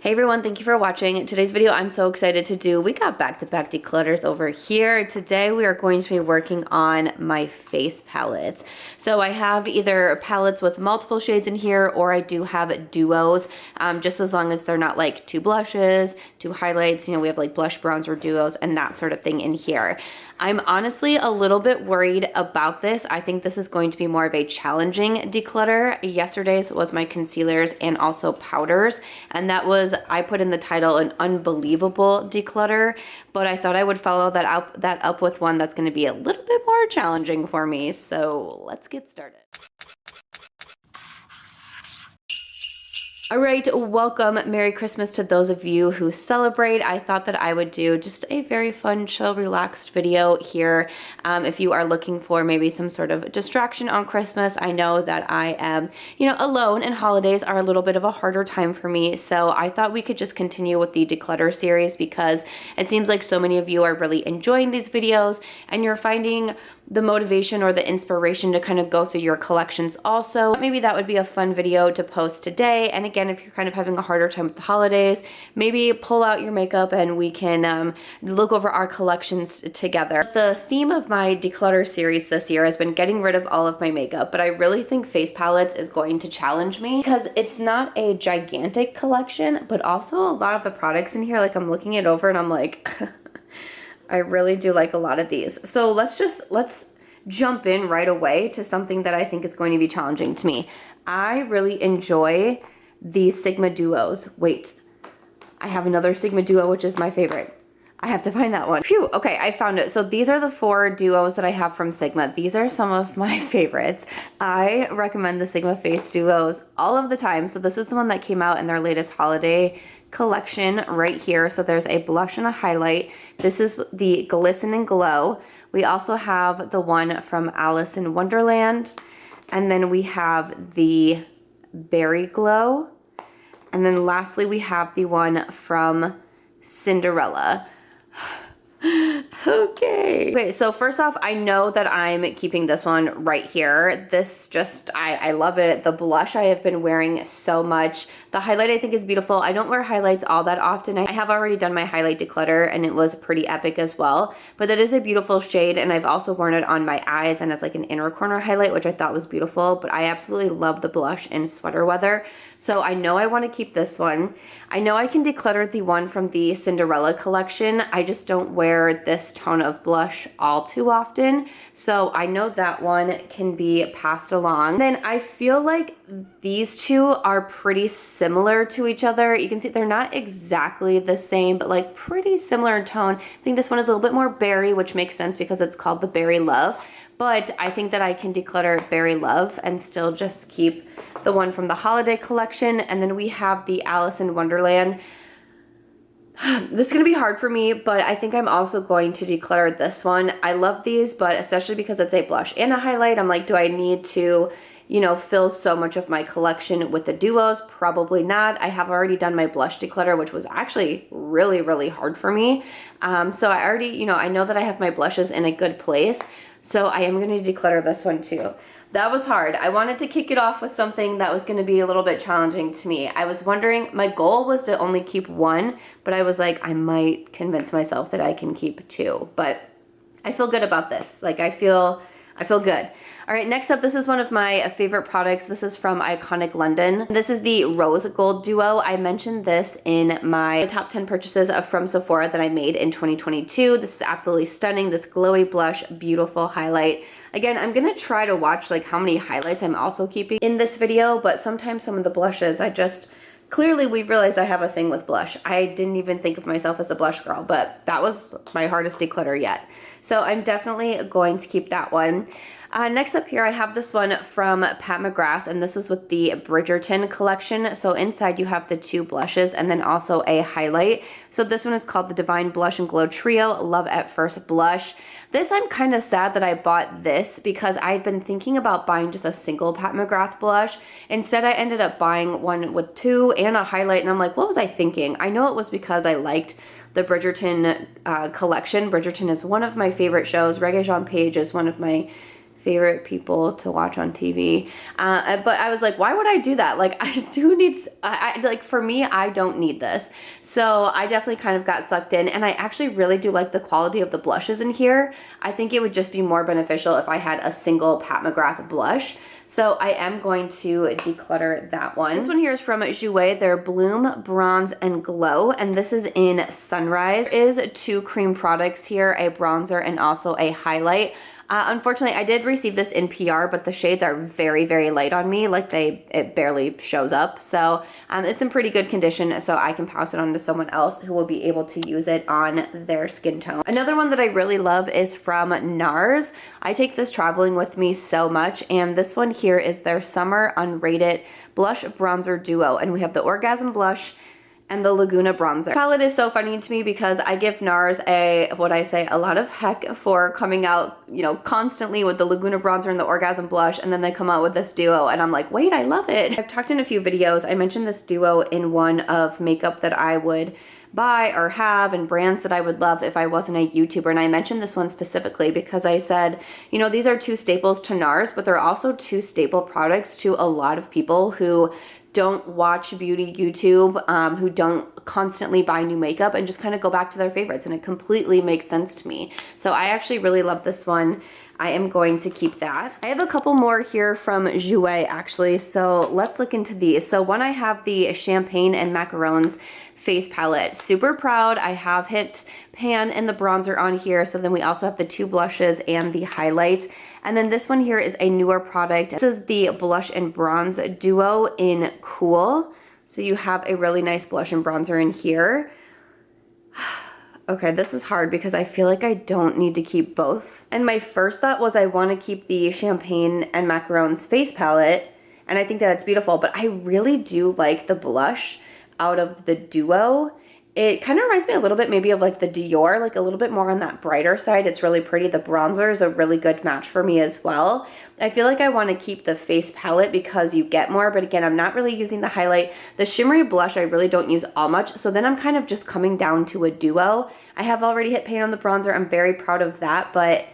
Hey everyone, thank you for watching. Today's video I'm so excited to do. We got back-to-back declutters over here. Today we are going to be working on my face palettes. So I have either palettes with multiple shades in here or I do have duos, just as long as they're not like two blushes, two highlights. You know, we have like blush, bronzer duos and that sort of thing in here. I'm honestly a little bit worried about this. I think this is going to be more of a challenging declutter. Yesterday's was my concealers and also powders, and that was, I put in the title, an unbelievable declutter, but I thought I would follow that up with one that's going to be a little bit more challenging for me. So let's get started. All right, welcome. Merry Christmas to those of you who celebrate. I thought that I would do just a very fun, chill, relaxed video here. If you are looking for maybe some sort of distraction on Christmas, I know that I am, alone, and holidays are a little bit of a harder time for me. So I thought we could just continue with the declutter series because it seems like so many of you are really enjoying these videos and you're finding the motivation or the inspiration to kind of go through your collections also. Maybe that would be a fun video to post today. And again, if you're kind of having a harder time with the holidays, maybe pull out your makeup and we can look over our collections together. The theme of my declutter series this year has been getting rid of all of my makeup, but I really think face palettes is going to challenge me because it's not a gigantic collection, but also a lot of the products in here, like I'm looking it over and I'm like, I really do like a lot of these. So let's jump in right away to something that I think is going to be challenging to me. I really enjoy these Sigma duos. Wait, I have another Sigma duo, which is my favorite. I have to find that one. Phew, okay, I found it. So these are the 4 duos that I have from Sigma. These are some of my favorites. I recommend the Sigma face duos all of the time. So this is the one that came out in their latest holiday collection right here. So there's a blush and a highlight. This is the Glisten and Glow. We also have the one from Alice in Wonderland. And then we have the Berry Glow. And then lastly, we have the one from Cinderella. Okay, so first off, I know that I'm keeping this one right here. This just, I love it. The blush I have been wearing so much. The highlight I think is beautiful. I don't wear highlights all that often. I have already done my highlight declutter and it was pretty epic as well. But that is a beautiful shade and I've also worn it on my eyes and as like an inner corner highlight, which I thought was beautiful. But I absolutely love the blush in sweater weather. So I know I want to keep this one. I know I can declutter the one from the Cinderella collection. I just don't wear this tone of blush all too often. So I know that one can be passed along. Then I feel like these two are pretty similar to each other. You can see they're not exactly the same, but like pretty similar in tone. I think this one is a little bit more berry, which makes sense because it's called the Berry Love. But I think that I can declutter Berry Love and still just keep the one from the holiday collection. And then we have the Alice in Wonderland. This is going to be hard for me, but I think I'm also going to declutter this one. I love these, but especially because it's a blush and a highlight, I'm like, do I need to, fill so much of my collection with the duos? Probably not. I have already done my blush declutter, which was actually really, really hard for me. So I already, I know that I have my blushes in a good place. So I am going to declutter this one too. That was hard. I wanted to kick it off with something that was going to be a little bit challenging to me. I was wondering, my goal was to only keep one, but I was like, I might convince myself that I can keep 2. But I feel good about this. Like I feel good. All right, next up, this is one of my favorite products. This is from Iconic London. This is the Rose Gold Duo. I mentioned this in my top 10 purchases from Sephora that I made in 2022. This is absolutely stunning. This glowy blush, beautiful highlight. Again, I'm gonna try to watch like how many highlights I'm also keeping in this video, but sometimes some of the blushes, clearly we've realized I have a thing with blush. I didn't even think of myself as a blush girl, but that was my hardest declutter yet. So I'm definitely going to keep that one. Next up here, I have this one from Pat McGrath, and this was with the Bridgerton collection. So inside you have the 2 blushes and then also a highlight. So this one is called the Divine Blush and Glow Trio, Love at First Blush. This, I'm kind of sad that I bought this because I'd been thinking about buying just a single Pat McGrath blush. Instead, I ended up buying one with 2 and a highlight, and I'm like, what was I thinking? I know it was because I liked the Bridgerton collection. Bridgerton is one of my favorite shows. Regé-Jean Page is one of my favorite people to watch on TV. But I was like, why would I do that? Like, I do need, like, for me, I don't need this. So I definitely kind of got sucked in, and I actually really do like the quality of the blushes in here. I think it would just be more beneficial if I had a single Pat McGrath blush. So I am going to declutter that one. This one here is from Jouer, their Bloom, Bronze, and Glow, and this is in Sunrise. There is 2 cream products here, a bronzer and also a highlight. Unfortunately, I did receive this in PR, but the shades are very, very light on me. Like it barely shows up. So it's in pretty good condition, so I can pass it on to someone else who will be able to use it on their skin tone. Another one that I really love is from NARS. I take this traveling with me so much, and this one here is their Summer Unrated Blush Bronzer Duo, and we have the Orgasm Blush and the Laguna bronzer. Palette is so funny to me because I give NARS a lot of heck for coming out, you know, constantly with the Laguna bronzer and the Orgasm blush, and then they come out with this duo and I'm like, wait, I love it. I've talked in a few videos. I mentioned this duo in one of makeup that I would buy or have and brands that I would love if I wasn't a YouTuber, and I mentioned this one specifically because I said, you know, these are 2 staples to NARS, but they're also 2 staple products to a lot of people who don't watch beauty YouTube, who don't constantly buy new makeup and just kind of go back to their favorites, and it completely makes sense to me. So I actually really love this one. I am going to keep that. I have a couple more here from Jouer actually, so let's look into these. So one, I have the Champagne and Macaroons face palette. Super proud. I have hit pan and the bronzer on here. So then we also have the 2 blushes and the highlight. And then this one here is a newer product. This is the blush and bronze duo in Cool. So you have a really nice blush and bronzer in here. Okay, this is hard because I feel like I don't need to keep both. And my first thought was I want to keep the Champagne and Macaroons face palette, and I think that it's beautiful, but I really do like the blush out of the duo. It kind of reminds me a little bit maybe of like the Dior, like a little bit more on that brighter side. It's really pretty. The bronzer is a really good match for me as well. I feel like I want to keep the face palette because you get more, but again, I'm not really using the highlight. The shimmery blush I really don't use all much, so then I'm kind of just coming down to a duo. I have already hit pan on the bronzer. I'm very proud of that, but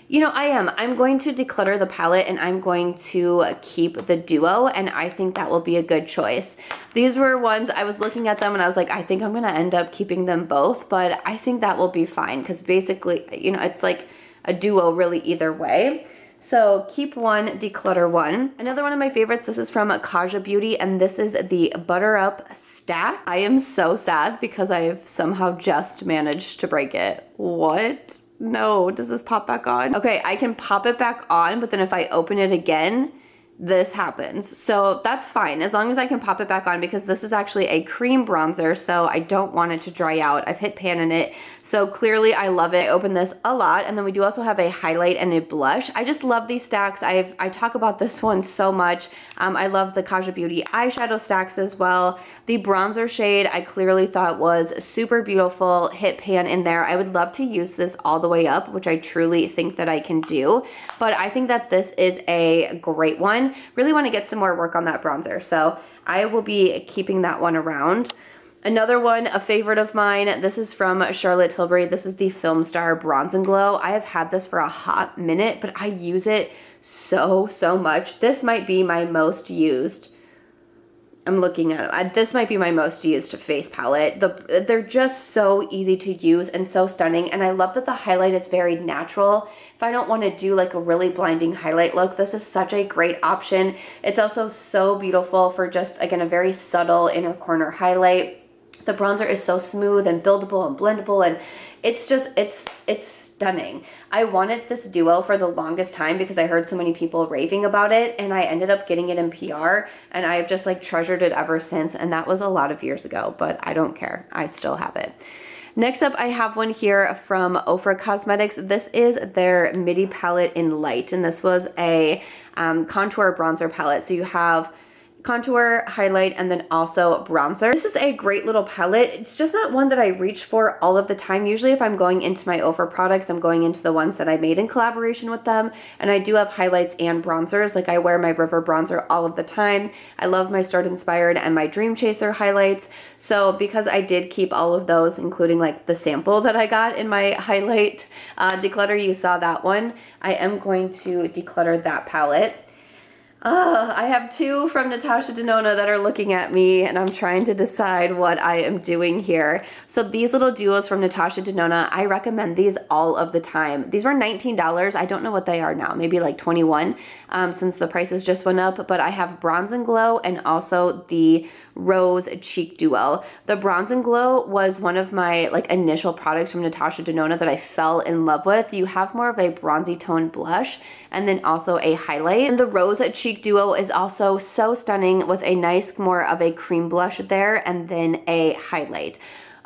you know, I'm going to declutter the palette and I'm going to keep the duo, and I think that will be a good choice. These were ones I was looking at them and I was like, I think I'm gonna end up keeping them both, but I think that will be fine because basically, you know, it's like a duo really either way. So keep one, declutter one. Another one of my favorites, this is from Kaja Beauty, and this is the Butter Up Stack. I am so sad because I've somehow just managed to break it. What? No, does this pop back on? Okay, I can pop it back on, but then if I open it again, this happens. So that's fine as long as I can pop it back on, because this is actually a cream bronzer, so I don't want it to dry out. I've hit pan in it, so clearly I love it. I open this a lot, and then we do also have a highlight and a blush. I just love these stacks. I talk about this one so much. I love the Kaja Beauty eyeshadow stacks as well. The bronzer shade I clearly thought was super beautiful. Hit pan in there. I would love to use this all the way up, which I truly think that I can do, but I think that this is a great one. Really want to get some more work on that bronzer, so I will be keeping that one around. Another one, a favorite of mine, this is from Charlotte Tilbury. This is the Filmstar Bronze and Glow. I have had this for a hot minute, but I use it so much. This might be my most used. I'm looking at it. This might be my most used face palette. They're just so easy to use and so stunning, and I love that the highlight is very natural. If I don't want to do like a really blinding highlight look, this is such a great option. It's also so beautiful for just, again, a very subtle inner corner highlight. The bronzer is so smooth and buildable and blendable, and it's just, it's stunning. I wanted this duo for the longest time because I heard so many people raving about it, and I ended up getting it in PR, and I've just like treasured it ever since, and that was a lot of years ago, but I don't care. I still have it. Next up, I have one here from Ofra Cosmetics. This is their Midi palette in light, and this was a contour bronzer palette. So you have contour, highlight, and then also bronzer. This is a great little palette. It's just not one that I reach for all of the time. Usually if I'm going into my Ofra products, I'm going into the ones that I made in collaboration with them. And I do have highlights and bronzers. Like I wear my River bronzer all of the time. I love my Start Inspired and my Dream Chaser highlights. So because I did keep all of those, including like the sample that I got in my highlight declutter, you saw that one. I am going to declutter that palette. I have two from Natasha Denona that are looking at me and I'm trying to decide what I am doing here. So these little duos from Natasha Denona, I recommend these all of the time. These were $19. I don't know what they are now, maybe like 21 since the prices just went up, but I have Bronze and Glow and also the Rose Cheek Duo. The Bronze and Glow was one of my like initial products from Natasha Denona that I fell in love with. You have more of a bronzy toned blush and then also a highlight. And the Rose Cheek Duo is also so stunning with a nice more of a cream blush there and then a highlight.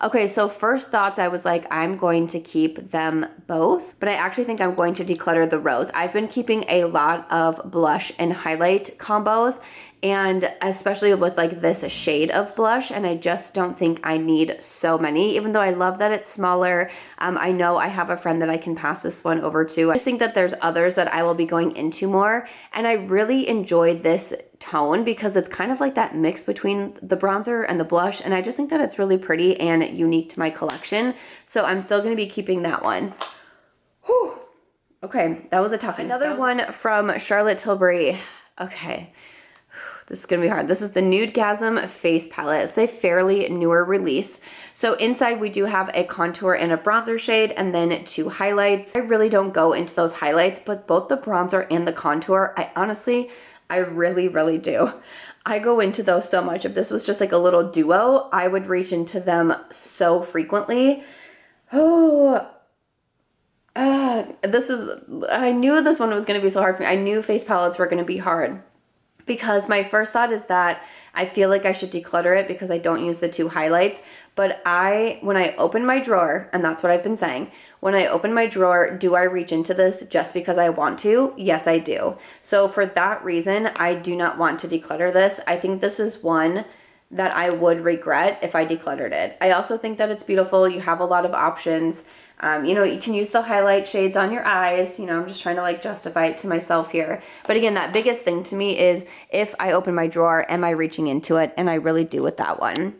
Okay, so first thoughts, I was like, I'm going to keep them both, but I actually think I'm going to declutter the Rose. I've been keeping a lot of blush and highlight combos, and especially with like this shade of blush, and I just don't think I need so many, even though I love that it's smaller. I know I have a friend that I can pass this one over to. I just think that there's others that I will be going into more, and I really enjoyed this tone because it's kind of like that mix between the bronzer and the blush, and I just think that it's really pretty and unique to my collection. So I'm still going to be keeping that one. Whew. Okay, that was a tough one. Another one from Charlotte Tilbury. Okay. This is gonna be hard. This is the Nudegasm Face Palette. It's a fairly newer release. So inside we do have a contour and a bronzer shade and then two highlights. I really don't go into those highlights, but both the bronzer and the contour, I really do. I go into those so much. If this was just like a little duo, I would reach into them so frequently. I knew this one was gonna be so hard for me. I knew face palettes were gonna be hard. Because my first thought is that I feel like I should declutter it because I don't use the two highlights. But when I open my drawer, and that's what I've been saying, when I open my drawer, do I reach into this just because I want to? Yes, I do. So for that reason, I do not want to declutter this. I think this is one that I would regret if I decluttered it. I also think that it's beautiful. You have a lot of options. You know, you can use the highlight shades on your eyes. You know, I'm just trying to like justify it to myself here. But again, that biggest thing to me is if I open my drawer, am I reaching into it? And I really do with that one.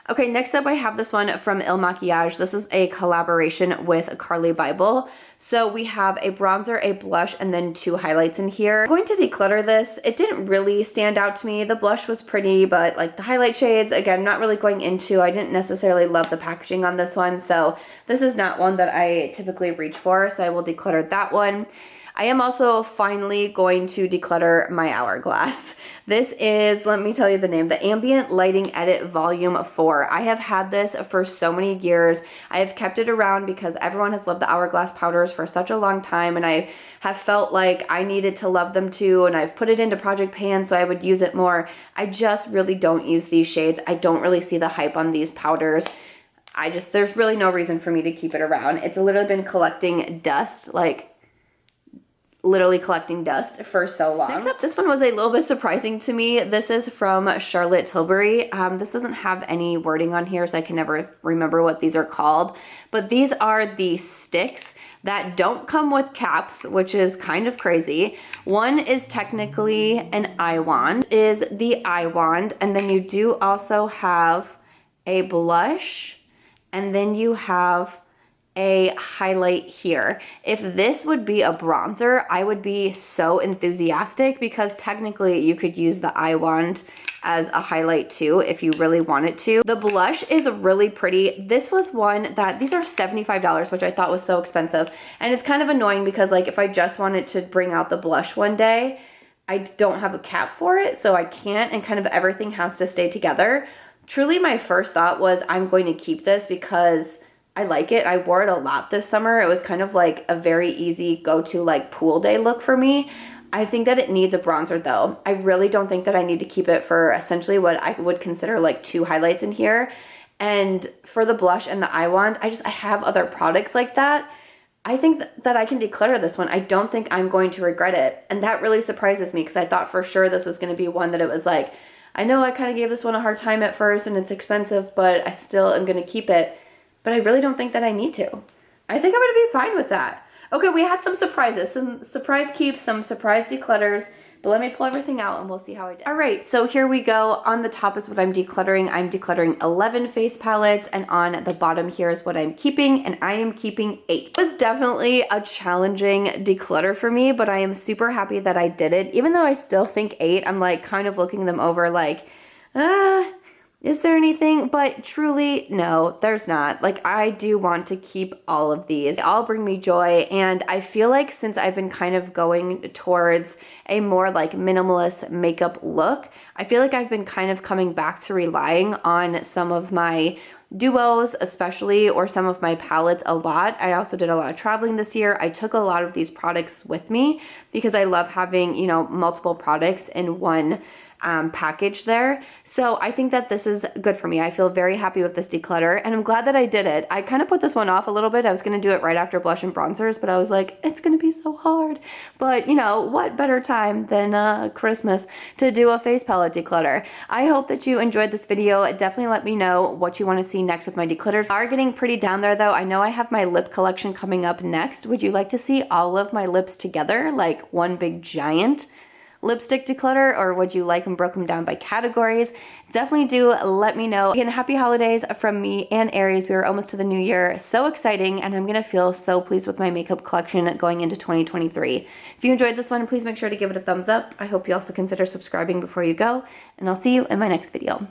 Okay, next up I have this one from IL Makiage. This is a collaboration with Carly Bible. So we have a bronzer, a blush, and then two highlights in here. I'm going to declutter this. It didn't really stand out to me. The blush was pretty, but like the highlight shades, again, not really going into. I didn't necessarily love the packaging on this one, so this is not one that I typically reach for, so I will declutter that one. I am also finally going to declutter my hourglass. This is, let me tell you the name, the Ambient Lighting Edit Volume 4. I have had this for so many years. I have kept it around because everyone has loved the hourglass powders for such a long time, and I have felt like I needed to love them too, and I've put it into project pan so I would use it more. I just really don't use these shades. I don't really see the hype on these powders. There's really no reason for me to keep it around. It's literally been collecting dust, like literally collecting dust for so long. Next up, this one was a little bit surprising to me. This is from Charlotte Tilbury. This doesn't have any wording on here, so I can never remember what these are called. But these are the sticks that don't come with caps, which is kind of crazy. One is technically an eye wand, is the eye wand, and then you do also have a blush, and then you have a highlight here. If this would be a bronzer, I would be so enthusiastic because technically you could use the eye wand as a highlight too if you really wanted to. The blush is really pretty. This was one that, these are $75, which I thought was so expensive. And it's kind of annoying because like if I just wanted to bring out the blush one day, I don't have a cap for it, so I can't, and kind of everything has to stay together. Truly my first thought was I'm going to keep this because I like it. I wore it a lot this summer. It was kind of like a very easy go-to like pool day look for me. I think that it needs a bronzer though. I really don't think that I need to keep it for essentially what I would consider like two highlights in here. And for the blush and the eye wand, I have other products like that. I think that I can declutter this one. I don't think I'm going to regret it. And that really surprises me because I thought for sure this was going to be one that it was like, I know I kind of gave this one a hard time at first and it's expensive, but I still am going to keep it. But I really don't think that I need to. I think I'm going to be fine with that. Okay, we had some surprises, some surprise keeps, some surprise declutters. But let me pull everything out and we'll see how I did. All right, so here we go. On the top is what I'm decluttering. I'm decluttering 11 face palettes, and on the bottom here is what I'm keeping, and I am keeping 8. It was definitely a challenging declutter for me, but I am super happy that I did it. Even though I still think 8, I'm like kind of looking them over like, is there anything? But truly, no, there's not. Like, I do want to keep all of these. They all bring me joy, and I feel like since I've been kind of going towards a more like minimalist makeup look, I feel like I've been kind of coming back to relying on some of my duos especially, or some of my palettes a lot. I also did a lot of traveling this year. I took a lot of these products with me because I love having, you know, multiple products in one package there. So I think that this is good for me. I feel very happy with this declutter, and I'm glad that I did it. I kind of put this one off a little bit. I was going to do it right after blush and bronzers, but I was like, it's going to be so hard. But you know, what better time than Christmas to do a face palette declutter. I hope that you enjoyed this video. Definitely let me know what you want to see next with my declutters. Are getting pretty down there though. I know I have my lip collection coming up next. Would you like to see all of my lips together, like one big giant lipstick declutter, or would you like them broken down by categories? Definitely do let me know. Again, happy holidays from me and Aries. We are almost to the new year. So exciting, and I'm gonna feel so pleased with my makeup collection going into 2023. If you enjoyed this one, please make sure to give it a thumbs up. I hope you also consider subscribing before you go, and I'll see you in my next video.